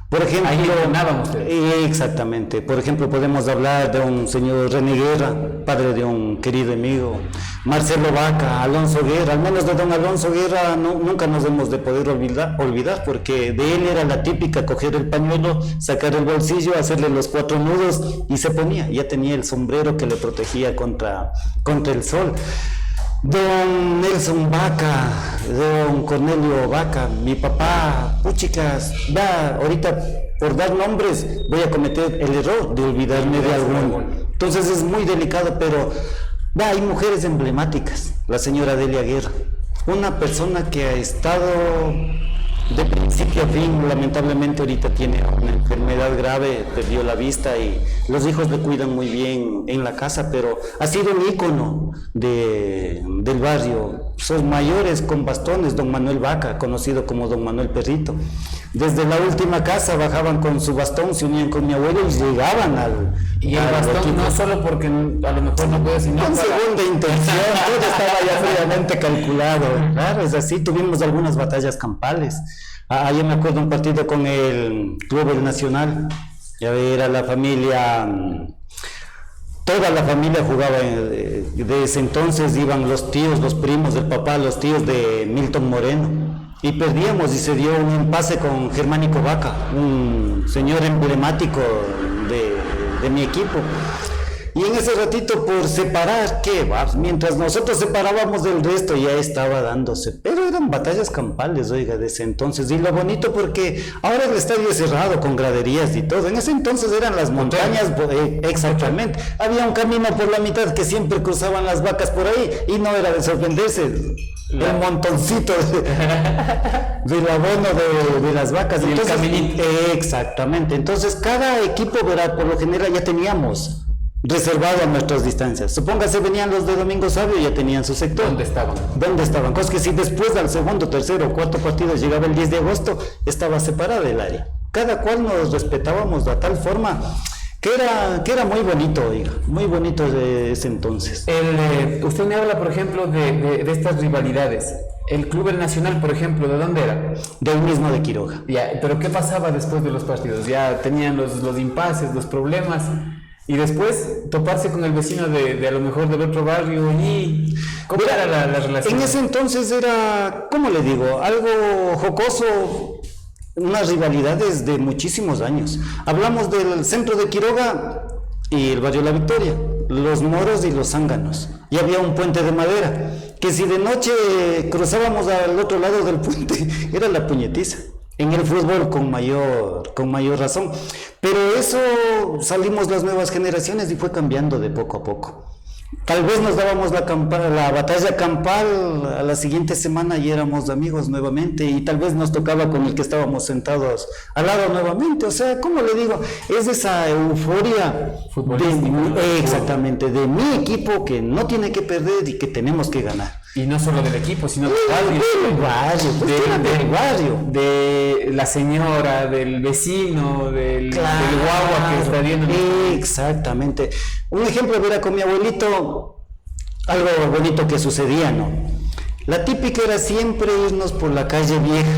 Por ejemplo, Ahí entrenaban ustedes. Exactamente. Por ejemplo, podemos hablar de un señor René Guerra, padre de un querido amigo, Marcelo Vaca, Alonso Guerra. Al menos de don Alonso Guerra nunca nos hemos de poder olvidar, porque de él era la típica coger el pañuelo, sacar el bolsillo, hacerle los 4 nudos y se ponía. Ya tenía el sombrero que le protegía contra el sol. Don Nelson Vaca, don Cornelio Vaca, mi papá, puchicas, ahorita por dar nombres voy a cometer el error de olvidarme de alguno. Entonces es muy delicado, pero hay mujeres emblemáticas. La señora Delia Guerra, una persona que ha estado de principio a fin, lamentablemente ahorita tiene una enfermedad grave, perdió la vista y los hijos le cuidan muy bien en la casa, pero ha sido un ícono del barrio. Son mayores con bastones, don Manuel Vaca, conocido como don Manuel Perrito. Desde la última casa bajaban con su bastón, se unían con mi abuelo y llegaban al... Y el bastón equipo. no solo porque a lo mejor no puede, sino Con para... segunda intención, todo estaba ya fríamente calculado. Claro, es así, tuvimos algunas batallas campales. Yo me acuerdo un partido con el Club El Nacional, ya era la familia, toda la familia jugaba, de ese entonces iban los tíos, los primos del papá, los tíos de Milton Moreno, y perdíamos y se dio un empate con Germánico Vaca, un señor emblemático de mi equipo. Y en ese ratito por separar, ¿qué va? Mientras nosotros separábamos del resto ya estaba dándose, pero eran batallas campales, oiga, de ese entonces. Y lo bonito porque ahora el estadio es cerrado con graderías y todo, en ese entonces eran las montañas, exactamente. Había un camino por la mitad que siempre cruzaban las vacas por ahí y no era de sorprenderse. El montoncito del abono de las vacas. Y entonces, el caminito. Exactamente, entonces cada equipo, verá, por lo general ya teníamos reservado a nuestras distancias. Supóngase venían los de Domingo Sabio, ya tenían su sector. ¿Dónde estaban? ¿Dónde estaban? Cosas que si después del segundo, tercero o cuarto partido llegaba el 10 de agosto, estaba separada el área. Cada cual nos respetábamos de tal forma que era muy bonito, oiga, muy bonito de ese entonces. Usted me habla, por ejemplo, de estas rivalidades. El Club El Nacional, por ejemplo, ¿de dónde era? Del mismo de Quiroga. Ya, pero ¿qué pasaba después de los partidos? Ya tenían los impases, los problemas, y después toparse con el vecino de a lo mejor del otro barrio, y ¿cómo era la relación? En ese entonces era, ¿cómo le digo? Algo jocoso, unas rivalidades de muchísimos años. Hablamos del centro de Quiroga y el barrio La Victoria, los moros y los zánganos. Y había un puente de madera, que si de noche cruzábamos al otro lado del puente, era la puñetiza. En el fútbol con mayor razón. Pero eso salimos las nuevas generaciones y fue cambiando de poco a poco. Tal vez nos dábamos la batalla campal, a la siguiente semana y éramos amigos nuevamente, y tal vez nos tocaba con el que estábamos sentados al lado nuevamente. O sea, ¿cómo le digo? Es esa euforia exactamente, de mi equipo que no tiene que perder y que tenemos que ganar. Y no solo del equipo, sino del barrio, de la señora, del vecino, del guagua que está viendo. Exactamente. Un ejemplo era con mi abuelito, algo bonito que sucedía, ¿no? La típica era siempre irnos por la calle vieja,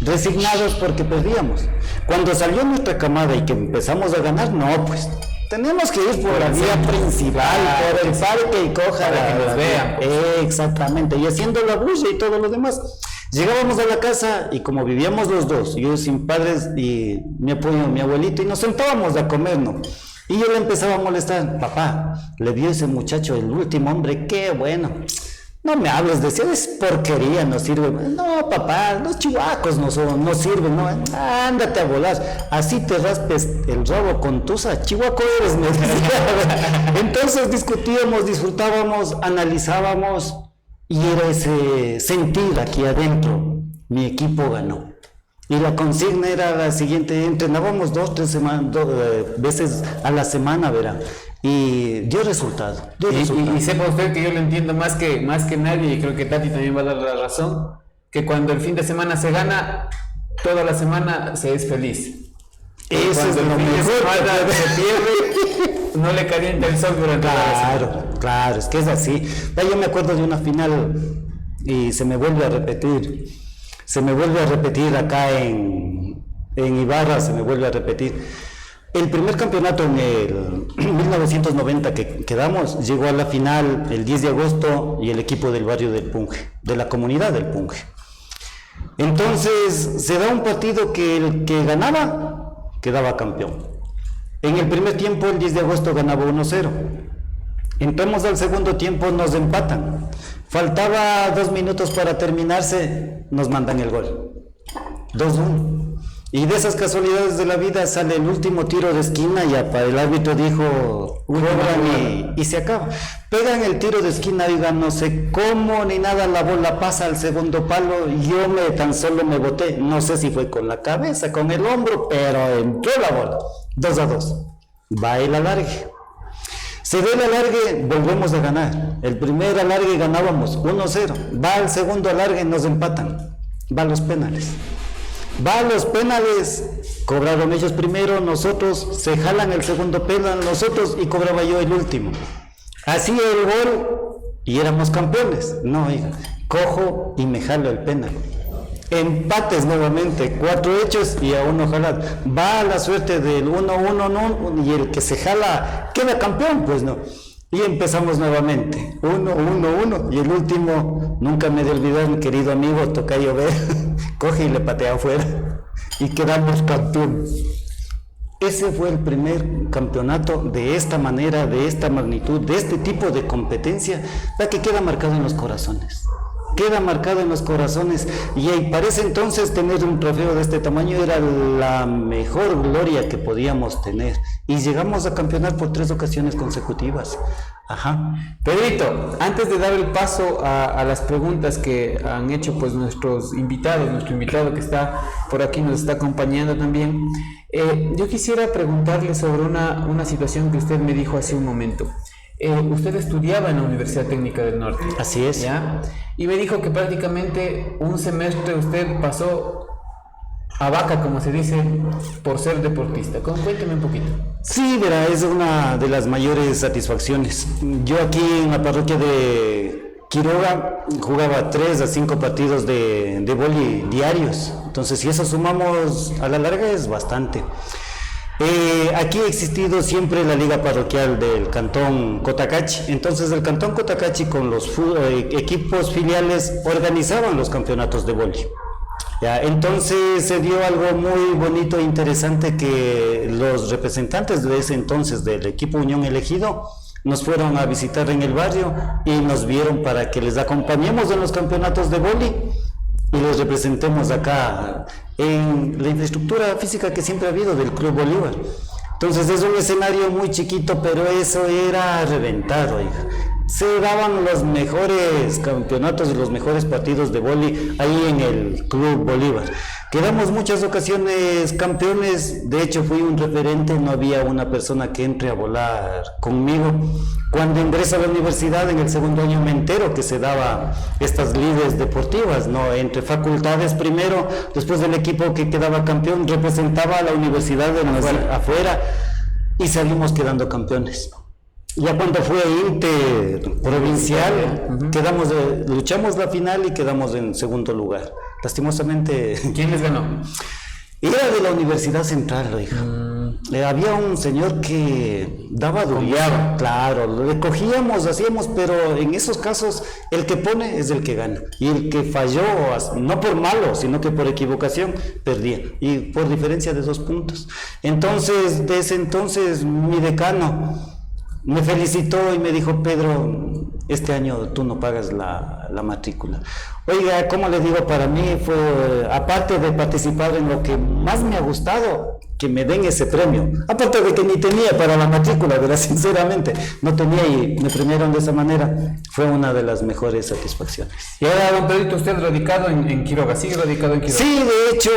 resignados porque perdíamos. Cuando salió nuestra camada y que empezamos a ganar, no, pues tenemos que ir por la vía principal, por el parque y coja para que nos vean. Exactamente, y haciendo la bulla y todo lo demás. Llegábamos a la casa y como vivíamos los dos, yo sin padres y mi apoyo, mi abuelito, y nos sentábamos a comer, ¿no? Y yo le empezaba a molestar, papá, le vio ese muchacho, el último hombre, qué bueno. No me hables, decía, es porquería, no sirve. No, papá, los chihuacos no sirven, no, ándate a volar. Así te raspes el rabo con tusa, chihuaco eres, me decía. Entonces discutíamos, disfrutábamos, analizábamos, y era ese sentir aquí adentro, mi equipo ganó. Y la consigna era la siguiente, entrenábamos 2-3 veces a la semana, verá. y dio resultado. Y sepa usted que yo lo entiendo más que nadie, y creo que Tati también va a dar la razón, que cuando el fin de semana se gana, toda la semana se es feliz. Eso es lo mejor. Se pierde, no le calienta el sol durante la semana. Claro, es que es así. Yo me acuerdo de una final y se me vuelve a repetir. Se me vuelve a repetir acá en Ibarra, se me vuelve a repetir. El primer campeonato en el 1990 que quedamos, llegó a la final el 10 de agosto y el equipo del barrio del Punje, de la comunidad del Punje. Entonces se da un partido que el que ganaba quedaba campeón. En el primer tiempo, el 10 de agosto ganaba 1-0. Entramos al segundo tiempo, nos empatan. Faltaba 2 minutos para terminarse, nos mandan el gol. 2-1. Y de esas casualidades de la vida sale el último tiro de esquina y el árbitro dijo, cobran y se acaba. Pegan el tiro de esquina, oigan, no sé cómo ni nada, la bola pasa al segundo palo y yo tan solo me boté. No sé si fue con la cabeza, con el hombro, pero entró la bola. 2-2. Va el alargue. Se ve el alargue, volvemos a ganar. El primer alargue ganábamos 1-0. Va al segundo alargue, nos empatan. Va a los penales. Va a los penales, cobraron ellos primero, nosotros, se jalan el segundo penal nosotros y cobraba yo el último. Hacía el gol y éramos campeones. No, oiga, cojo y me jalo el penal. Empates nuevamente, 4 hechos y a 1 jalado. Va a la suerte del 1-1 no, y el que se jala queda campeón, pues no. Y empezamos nuevamente, 1-1-1 y el último, nunca me he de olvidar, mi querido amigo Tocayo B, coge y le patea afuera y quedamos campeones. Ese fue el primer campeonato de esta manera, de esta magnitud, de este tipo de competencia, la que queda marcado en los corazones. Queda marcado en los corazones y parece entonces tener un trofeo de este tamaño era la mejor gloria que podíamos tener y llegamos a campeonar por 3 ocasiones consecutivas. Ajá. Pedrito, antes de dar el paso a las preguntas que han hecho pues nuestros invitados, nuestro invitado que está por aquí nos está acompañando también, yo quisiera preguntarle sobre una situación que usted me dijo hace un momento. Usted estudiaba en la Universidad Técnica del Norte. Así es. ¿Ya? Y me dijo que prácticamente un semestre usted pasó a vaca, como se dice, por ser deportista. Cuénteme un poquito. Sí, verá, es una de las mayores satisfacciones. Yo aquí en la parroquia de Quiroga jugaba 3 a 5 partidos de vóley diarios. Entonces, si eso sumamos a la larga es bastante. Aquí ha existido siempre la liga parroquial del cantón Cotacachi. Entonces el cantón Cotacachi con los equipos filiales organizaban los campeonatos de vóley. Entonces se dio algo muy bonito e interesante que los representantes de ese entonces del equipo Unión Elegido nos fueron a visitar en el barrio y nos vieron para que les acompañemos en los campeonatos de vóley y los representemos acá en la infraestructura física que siempre ha habido del Club Bolívar. Entonces es un escenario muy chiquito, pero eso era a reventar, oiga. Se daban los mejores campeonatos y los mejores partidos de vóley ahí en el Club Bolívar. Quedamos muchas ocasiones campeones, de hecho fui un referente, no había una persona que entre a volar conmigo. Cuando ingreso a la universidad en el segundo año me entero que se daba estas lides deportivas, ¿no? Entre facultades primero, después del equipo que quedaba campeón representaba a la universidad de afuera y salimos quedando campeones. Ya cuando fue interprovincial, luchamos la final y quedamos en segundo lugar. Lastimosamente. ¿Quién les ganó? Era de la Universidad Central, oiga. Había un señor que daba dureaba, claro, lo recogíamos, hacíamos, pero en esos casos el que pone es el que gana. Y el que falló, no por malo, sino que por equivocación, perdía. Y por diferencia de 2 puntos. Entonces, desde entonces, mi decano me felicitó y me dijo: Pedro, este año tú no pagas la matrícula. Oiga, ¿cómo le digo? Para mí fue, aparte de participar en lo que más me ha gustado, que me den ese premio. Aparte de que ni tenía para la matrícula, ¿verdad? Sinceramente, no tenía y me premiaron de esa manera. Fue una de las mejores satisfacciones. Y ahora, don Pedrito, usted radicado en Quiroga, ¿sigue radicado en Quiroga? Sí, de hecho,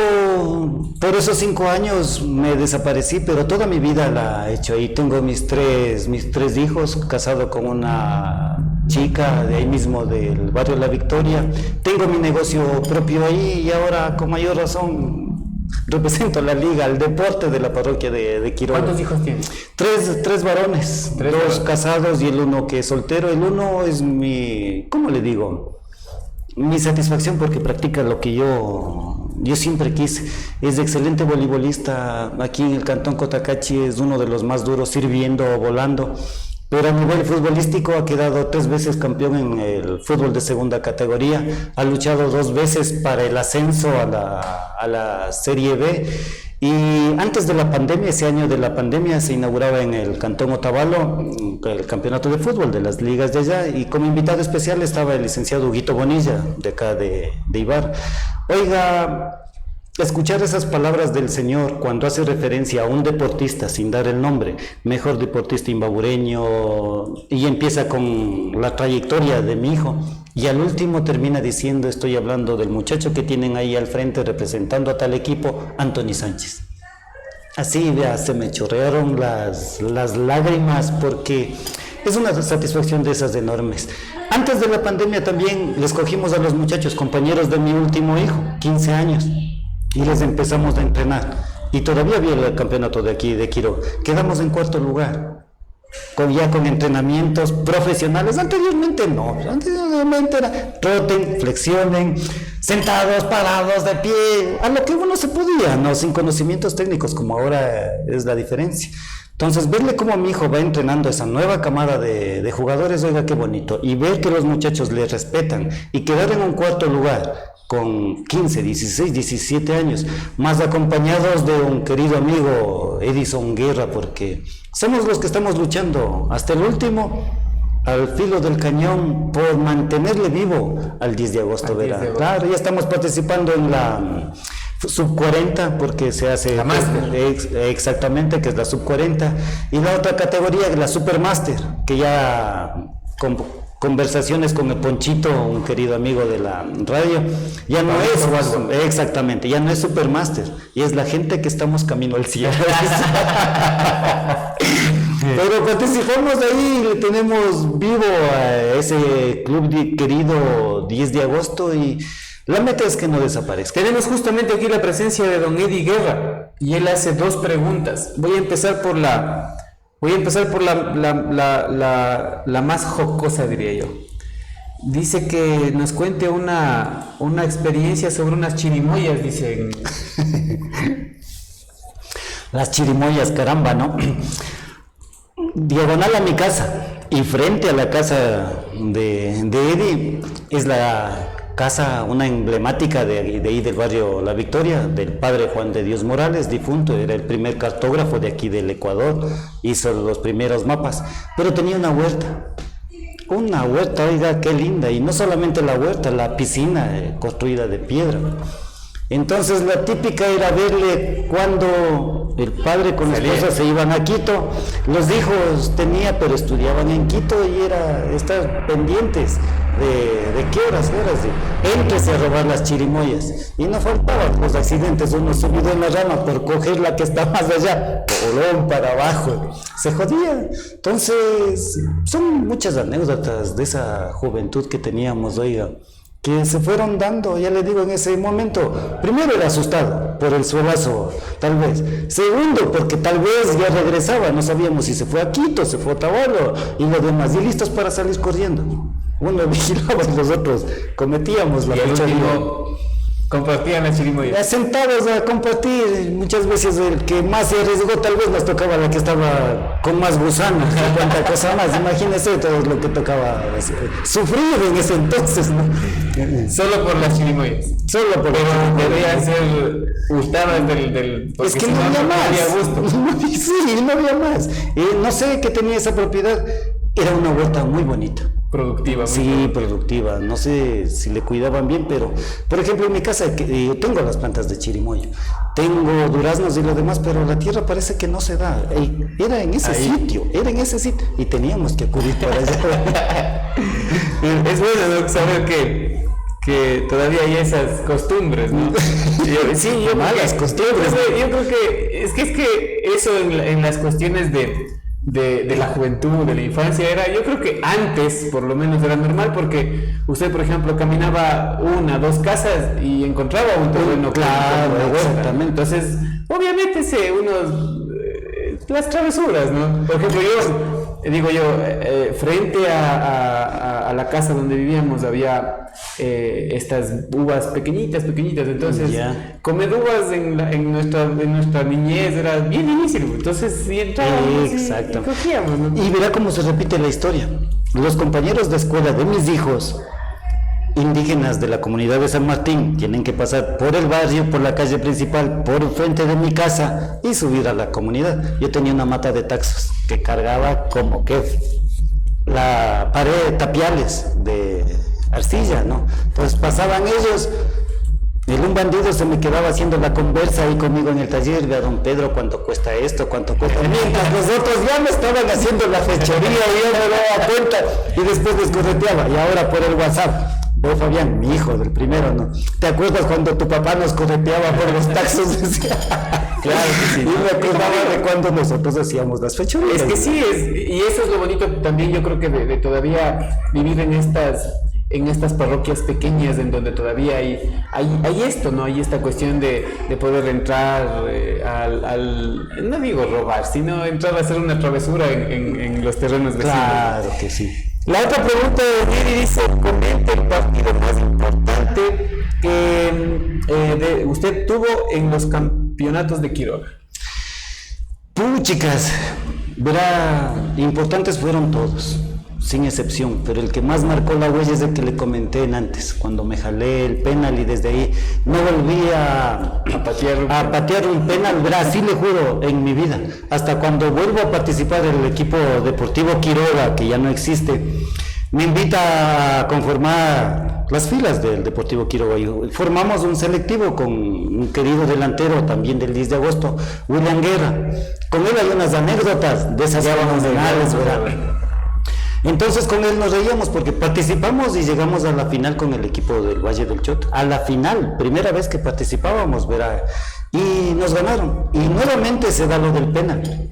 por esos 5 años me desaparecí, pero toda mi vida la he hecho ahí. Tengo mis tres hijos, casado con una chica de ahí mismo del barrio La Victoria. Tengo mi negocio propio ahí y ahora con mayor razón represento la liga, el deporte de la parroquia de Quiroga. ¿Cuántos hijos tiene? Tres varones, dos casados y el uno que es soltero. El uno es mi, ¿cómo le digo? Mi satisfacción porque practica lo que yo siempre quise. Es excelente voleibolista. Aquí en el Cantón Cotacachi es uno de los más duros sirviendo o volando. Pero a nivel futbolístico ha quedado 3 veces campeón en el fútbol de segunda categoría, ha luchado 2 veces para el ascenso a la Serie B y antes de la pandemia, ese año de la pandemia, se inauguraba en el Cantón Otavalo el campeonato de fútbol de las ligas de allá y como invitado especial estaba el licenciado Huguito Bonilla de acá de Ibar. Oiga, escuchar esas palabras del Señor cuando hace referencia a un deportista sin dar el nombre, mejor deportista imbabureño, y empieza con la trayectoria de mi hijo, y al último termina diciendo, estoy hablando del muchacho que tienen ahí al frente representando a tal equipo, Anthony Sánchez. Así, vea, se me chorrearon las lágrimas porque es una satisfacción de esas enormes. Antes de la pandemia también les cogimos a los muchachos, compañeros de mi último hijo, 15 años. Y les empezamos a entrenar. Y todavía había el campeonato de aquí, de Quiroga. Quedamos en 4º lugar. Ya con entrenamientos profesionales. Anteriormente no. Anteriormente era troten, flexionen, sentados, parados, de pie. A lo que uno se podía, ¿no? Sin conocimientos técnicos, como ahora es la diferencia. Entonces, verle cómo mi hijo va entrenando esa nueva camada de jugadores, oiga, qué bonito. Y ver que los muchachos le respetan y quedar en un 4º lugar con 15, 16, 17 años, más acompañados de un querido amigo, Edison Guerra, porque somos los que estamos luchando hasta el último, al filo del cañón, por mantenerle vivo al 10 de agosto, verá. Claro, ya estamos participando en la sub 40 porque se hace la Master. Exactamente, que es la sub 40, y la otra categoría es la Supermaster, que ya conversaciones con el Ponchito, un querido amigo de la radio, ya no es exactamente, ya no es Supermaster, y es la gente que estamos camino al cielo. Pero participamos ahí, le tenemos vivo a ese club querido 10 de agosto y la meta es que no desaparezca. Tenemos justamente aquí la presencia de don Eddie Guerra y él hace 2 preguntas. Voy a empezar por la más jocosa, diría yo. Dice que nos cuente una experiencia sobre unas chirimoyas, dicen. Las chirimoyas, caramba, ¿no? Diagonal a mi casa y frente a la casa de Eddie es la casa, una emblemática de ahí del barrio La Victoria, del padre Juan de Dios Morales, difunto, era el primer cartógrafo de aquí del Ecuador, hizo los primeros mapas, pero tenía una huerta, oiga, qué linda, y no solamente la huerta, la piscina construida de piedra. Entonces la típica era verle cuando el padre con la esposa se iban a Quito, los hijos tenía pero estudiaban en Quito y era estar pendientes de qué horas, éntrese a robar las chirimoyas y no faltaban los accidentes, uno subido en la rama por coger la que está más allá, polón para abajo, se jodía. Entonces son muchas anécdotas de esa juventud que teníamos, oiga, que se fueron dando, ya le digo, en ese momento. Primero era asustado por el suelazo, tal vez. Segundo, porque tal vez ya regresaba, no sabíamos si se fue a Quito, se fue a Otavalo y lo demás, y listos para salir corriendo. Uno vigilaba y los otros cometíamos la fechoría. Compartían la chirimoya. Sentados a compartir, muchas veces el que más se arriesgó tal vez nos tocaba la que estaba con más gusanos, cuánta cosa más, imagínense todo lo que tocaba sufrir en ese entonces, ¿no? Solo por las chirimoyas. Solo por pero deberían ser gustadas del es que no había más. Sí, no había más. No sé qué tenía esa propiedad, era una huerta muy bonita. productiva. Sí, productiva. No sé si le cuidaban bien, pero, por ejemplo, en mi casa yo tengo las plantas de chirimoyo, tengo duraznos y lo demás, pero la tierra parece que no se da. Era en ese sitio, y teníamos que acudir para allá. Es bueno, ¿no?, saber que todavía hay esas costumbres, ¿no? Malas costumbres. Yo creo que es que eso en las cuestiones de la juventud, de la infancia, yo creo que antes por lo menos era normal, porque usted, por ejemplo, caminaba 1, 2 casas y encontraba un terreno. Claro, exactamente. Entonces, obviamente las travesuras, ¿no? Por ejemplo, frente a la casa donde vivíamos había estas uvas pequeñitas, entonces comer uvas en nuestra niñez era bien difícil, entonces si entrábamos y cogíamos, ¿no? Y verá cómo se repite la historia. Los compañeros de escuela de mis hijos, indígenas de la comunidad de San Martín, tienen que pasar por el barrio, por la calle principal, por frente de mi casa y subir a la comunidad. Yo tenía una mata de taxos que cargaba como que la pared de tapiales de arcilla, ¿no? Entonces pasaban ellos, y un bandido se me quedaba haciendo la conversa ahí conmigo en el taller: vea, don Pedro, ¿cuánto cuesta esto? ¿Cuánto cuesta? Mientras los otros ya me estaban haciendo la fechoría y yo me daba cuenta y después les correteaba. Y ahora por el WhatsApp: ve, Fabián, mi hijo del primero, ¿no? ¿Te acuerdas cuando tu papá nos correteaba por los taxos? Claro que sí. Y me acordaba de cuando nosotros hacíamos las fechorías. Es que sí, y eso es lo bonito también, yo creo que de todavía vivir en estas parroquias pequeñas, en donde todavía hay esto, ¿no? Hay esta cuestión de poder entrar no digo robar, sino entrar a hacer una travesura en los terrenos vecinos. Claro que sí. La otra pregunta de Neri dice: comente el partido más importante que usted tuvo en los campeonatos de Quiroga. Chicas, verá, importantes fueron todos, sin excepción, pero el que más marcó la huella es el que le comenté antes, cuando me jalé el penal y desde ahí no volví a patear un penal, verá, sí le juro, en mi vida. Hasta cuando vuelvo a participar en el equipo deportivo Quiroga, que ya no existe, me invita a conformar las filas del Deportivo Quiroga y formamos un selectivo con un querido delantero también del 10 de agosto, William Guerra. Con él hay unas anécdotas de esas fenomenales, ¿verdad? Entonces con él nos reíamos porque participamos y llegamos a la final con el equipo del Valle del Chota. A la final, primera vez que participábamos, ¿verdad? Y nos ganaron. Y nuevamente se da lo del penal.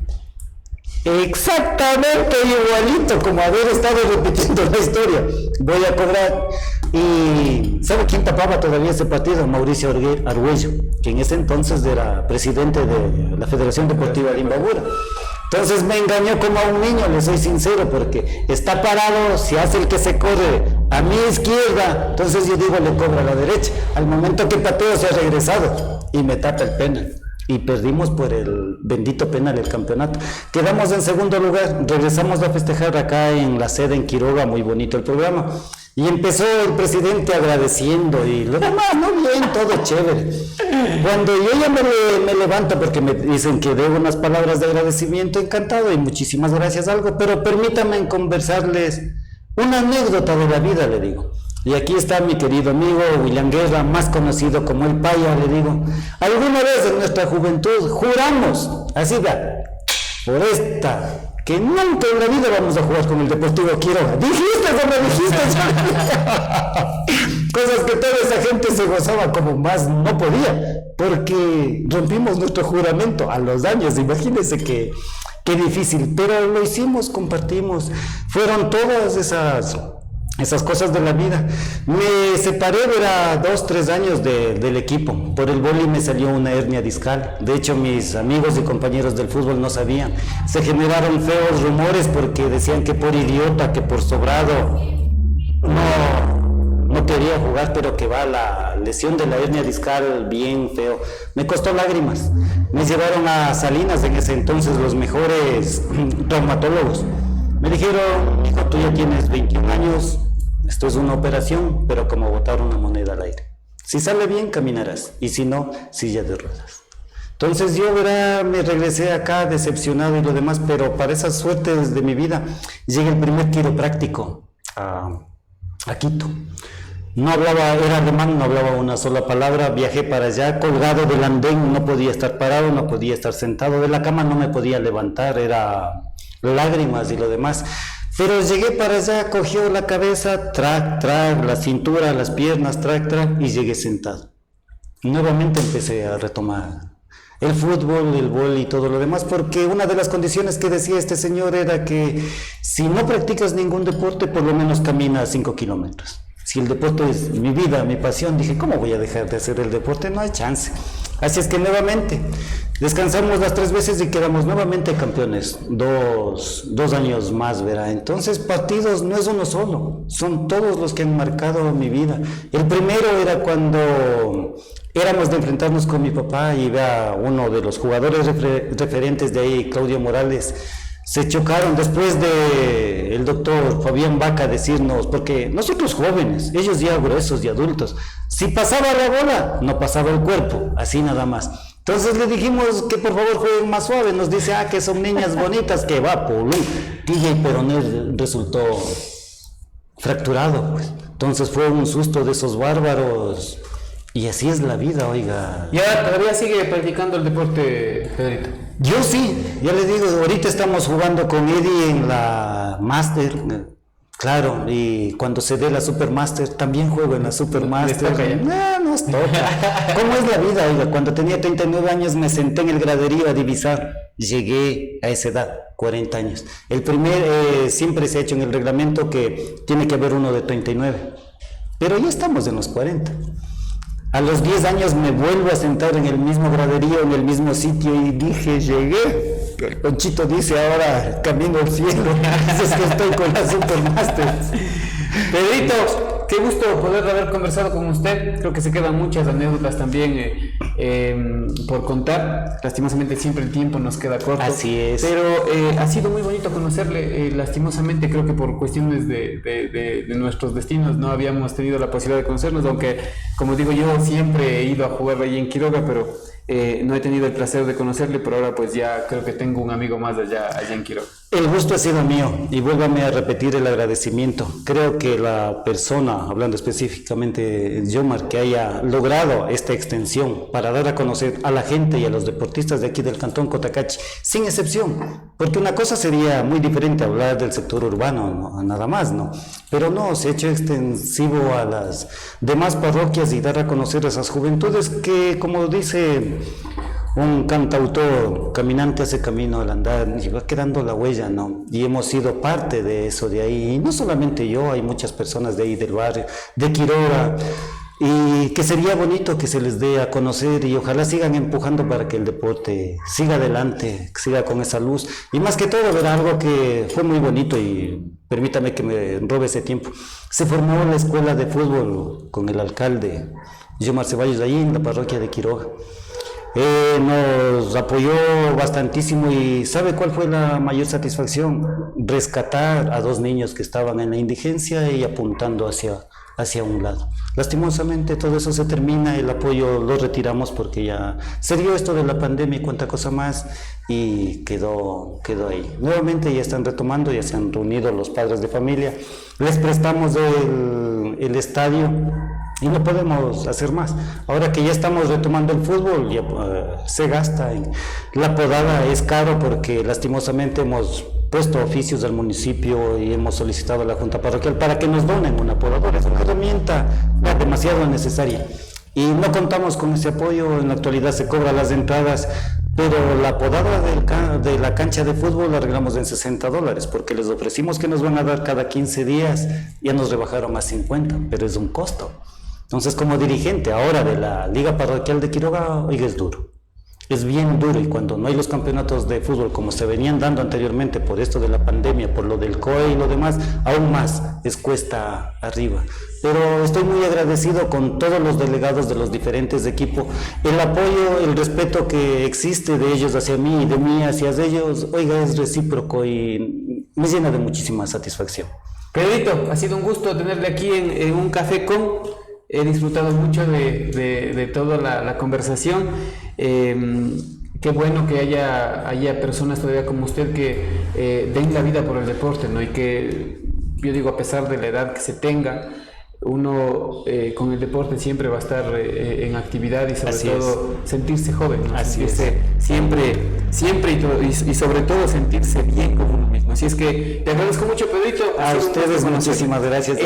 Exactamente igualito, como haber estado repitiendo la historia. Voy a cobrar. Y ¿sabe quién tapaba todavía ese partido? Mauricio Argüello, que en ese entonces era presidente de la Federación Deportiva de Imbabura. Entonces me engañó como a un niño, le soy sincero, porque está parado, si hace el que se corre a mi izquierda, entonces yo digo, le cobro a la derecha. Al momento que pateo se ha regresado y me tapa el penal. Y perdimos por el bendito penal el campeonato. Quedamos en segundo lugar, regresamos a festejar acá en la sede en Quiroga, muy bonito el programa. Y empezó el presidente agradeciendo y lo demás, no bien, todo chévere. Cuando yo ya me levanto porque me dicen que debo unas palabras de agradecimiento, encantado y muchísimas gracias, algo, pero permítanme conversarles una anécdota de la vida, le digo. Y aquí está mi querido amigo William Guerra, más conocido como el Paya, le digo. Alguna vez en nuestra juventud juramos, así va, por esta, que nunca en la vida vamos a jugar con el Deportivo Quiroga. Dijiste como dijiste. Cosas que toda esa gente se gozaba como más no podía, porque rompimos nuestro juramento a los años. Imagínense qué difícil, pero lo hicimos, compartimos. Fueron todas esas cosas de la vida. Me separé, era 2-3 años del equipo. Por el boli me salió una hernia discal. De hecho, mis amigos y compañeros del fútbol no sabían. Se generaron feos rumores porque decían que por idiota, que por sobrado no quería jugar, pero que va la lesión de la hernia discal bien feo. Me costó lágrimas. Me llevaron a Salinas en ese entonces los mejores traumatólogos. Me dijeron: hijo, tú ya tienes 21 años, esto es una operación, pero como botar una moneda al aire. Si sale bien, caminarás, y si no, silla de ruedas. Entonces yo, me regresé acá decepcionado y lo demás, pero para esas suertes de mi vida, llega el primer quiropráctico a Quito. No hablaba, era alemán, no hablaba una sola palabra, viajé para allá, colgado del andén, no podía estar parado, no podía estar sentado, de la cama no me podía levantar, era lágrimas y lo demás. Pero llegué para allá, cogió la cabeza, trac, la cintura, las piernas, trac, y llegué sentado. Nuevamente empecé a retomar el fútbol, el vóley y todo lo demás, porque una de las condiciones que decía este señor era que si no practicas ningún deporte, por lo menos camina 5 kilómetros. Si el deporte es mi vida, mi pasión, dije, ¿cómo voy a dejar de hacer el deporte? No hay chance. Así es que nuevamente, descansamos las 3 veces y quedamos nuevamente campeones. Dos años más, verá. Entonces, partidos no es uno solo, son todos los que han marcado mi vida. El primero era cuando éramos de enfrentarnos con mi papá y vea uno de los jugadores referentes de ahí, Claudio Morales. Se chocaron después de el doctor Fabián Vaca decirnos, porque nosotros jóvenes, ellos ya gruesos y adultos, si pasaba la bola, no pasaba el cuerpo, así nada más. Entonces le dijimos que por favor jueguen más suave, nos dice, que son niñas bonitas, que va, pulú. DJ Peroné resultó fracturado, pues. Entonces fue un susto de esos bárbaros. Y así es la vida, oiga. ¿Y ahora todavía sigue practicando el deporte, Pedrito? Yo sí, ya le digo, ahorita estamos jugando con Eddie en la Master, claro, y cuando se dé la Supermaster, también juego en la Supermaster. No nos toca. ¿Cómo es la vida, oiga? Cuando tenía 39 años me senté en el graderío a divisar, llegué a esa edad, 40 años. El primer, siempre se ha hecho en el reglamento que tiene que haber uno de 39, pero ya estamos en los 40. A los 10 años me vuelvo a sentar en el mismo graderío, en el mismo sitio y dije, llegué. El Conchito dice ahora, camino al cielo. Es que estoy con la Supermaster. Pedrito, qué gusto poder haber conversado con usted. Creo que se quedan muchas anécdotas también por contar. Lastimosamente siempre el tiempo nos queda corto. Así es. Pero ha sido muy bonito conocerle. Lastimosamente creo que por cuestiones de nuestros destinos no habíamos tenido la posibilidad de conocernos, aunque como digo yo siempre he ido a jugar allí en Quiroga, pero no he tenido el placer de conocerle, pero ahora pues ya creo que tengo un amigo más allá en Quiroga. El gusto ha sido mío y vuélvame a repetir el agradecimiento. Creo que la persona, hablando específicamente de Yomar, que haya logrado esta extensión para dar a conocer a la gente y a los deportistas de aquí del Cantón Cotacachi, sin excepción, porque una cosa sería muy diferente hablar del sector urbano, ¿no? Nada más, ¿no? Pero no, se ha hecho extensivo a las demás parroquias y dar a conocer a esas juventudes que, como dice un cantautor, caminante hace camino al andar, y va quedando la huella, ¿no? Y hemos sido parte de eso de ahí, y no solamente yo, hay muchas personas de ahí del barrio, de Quiroga, y que sería bonito que se les dé a conocer y ojalá sigan empujando para que el deporte siga adelante, que siga con esa luz, y más que todo ver algo que fue muy bonito y permítame que me robe ese tiempo. Se formó la escuela de fútbol con el alcalde Yomar Ceballos ahí en la parroquia de Quiroga. Nos apoyó bastantísimo y ¿sabe cuál fue la mayor satisfacción? Rescatar a 2 niños que estaban en la indigencia y apuntando hacia un lado. Lastimosamente todo eso se termina, el apoyo lo retiramos porque ya se dio esto de la pandemia y cuánta cosa más y quedó ahí. Nuevamente ya están retomando, ya se han reunido los padres de familia, les prestamos el estadio y no podemos hacer más. Ahora que ya estamos retomando el fútbol, ya se gasta. La podada es caro porque lastimosamente hemos puesto oficios al municipio y hemos solicitado a la Junta Parroquial para que nos donen una podadora. Es una herramienta demasiado necesaria y no contamos con ese apoyo. En la actualidad se cobran las entradas, pero la podada de la cancha de fútbol la arreglamos en $60 porque les ofrecimos que nos van a dar cada 15 días, ya nos rebajaron a 50, pero es un costo. Entonces, como dirigente ahora de la Liga Parroquial de Quiroga, oiga, es duro. Es bien duro y cuando no hay los campeonatos de fútbol como se venían dando anteriormente por esto de la pandemia, por lo del COE y lo demás, aún más es cuesta arriba. Pero estoy muy agradecido con todos los delegados de los diferentes equipos, el apoyo, el respeto que existe de ellos hacia mí y de mí hacia ellos, oiga, es recíproco y me llena de muchísima satisfacción. Pedrito, ha sido un gusto tenerle aquí en un café con... He disfrutado mucho de toda la conversación. Qué bueno que haya personas todavía como usted que den la vida por el deporte, ¿no? Y que yo digo, a pesar de la edad que se tenga, uno con el deporte siempre va a estar en actividad y sobre todo sentirse joven, ¿no? Sentirse siempre y sobre todo sentirse bien con uno mismo. Así es que te agradezco mucho, Pedrito. A ustedes muchísimas gracias.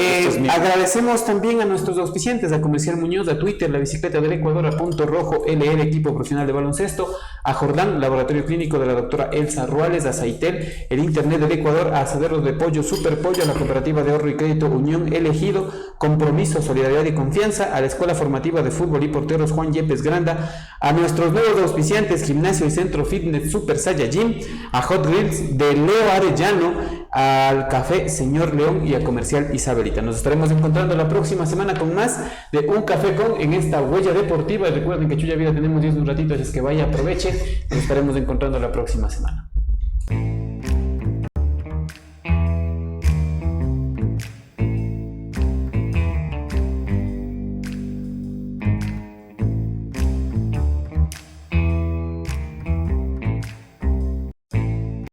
Agradecemos también a nuestros auspiciantes, a Comercial Muñoz, a Twitter, La Bicicleta del Ecuador, a Punto Rojo, LL, equipo profesional de baloncesto, a Jordán, laboratorio clínico de la doctora Elsa Ruales, a Saitel, el Internet del Ecuador, a Asaderos de Pollo, Super Pollo, a la Cooperativa de Ahorro y Crédito Unión Elegido, Compromiso, Solidaridad y Confianza, a la Escuela Formativa de Fútbol y Porteros Juan Yepes Granda, a nuestros nuevos auspiciantes, Gimnasio y Centro Fitness Super Saiyajin, a Hot Grills de Leo Arellano, al Café Señor León y a Comercial Isabelita. Nos estaremos encontrando la próxima semana con más de Un Café Con en esta huella deportiva. Y recuerden que Chuya Vida tenemos 10 un ratito, así es que vaya, aproveche. Nos estaremos encontrando la próxima semana.